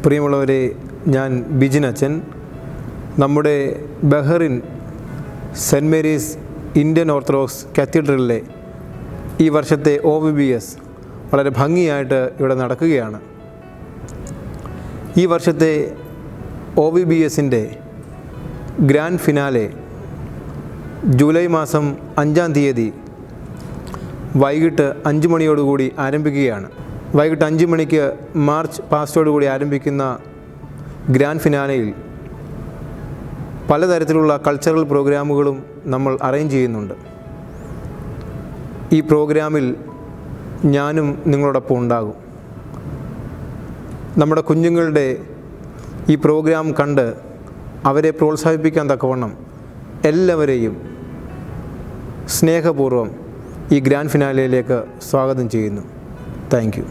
പ്രിയമുള്ളവരെ, ഞാൻ ബിജിൻ അച്ഛൻ. നമ്മുടെ Bahrain saint Mary's Indian Orthodox കത്തീഡ്രലിലെ ഈ വർഷത്തെ OVBS വളരെ ഭംഗിയായിട്ട് ഇവിടെ നടക്കുകയാണ്. ഈ വർഷത്തെ OVBSൻ്റെ ഗ്രാൻഡ് ഫിനാലെ ജൂലൈ മാസം 5-ാം തീയതി വൈകിട്ട് 5 മണിയോടുകൂടി ആരംഭിക്കുകയാണ്. വൈകിട്ട് 5 മണിക്ക് മാർച്ച് പാസ്റ്റോടുകൂടി ആരംഭിക്കുന്ന ഗ്രാൻഡ് ഫിനാലയിൽ പലതരത്തിലുള്ള കൾച്ചറൽ പ്രോഗ്രാമുകളും നമ്മൾ അറേഞ്ച് ചെയ്യുന്നുണ്ട്. ഈ പ്രോഗ്രാമിൽ ഞാനും നിങ്ങളോടൊപ്പം ഉണ്ടാകും. നമ്മുടെ കുഞ്ഞുങ്ങളുടെ ഈ പ്രോഗ്രാം കണ്ട് അവരെ പ്രോത്സാഹിപ്പിക്കാൻ തക്കവണ്ണം എല്ലാവരെയും സ്നേഹപൂർവ്വം ഈ ഗ്രാൻഡ് ഫിനാലയിലേക്ക് സ്വാഗതം ചെയ്യുന്നു. Thank you.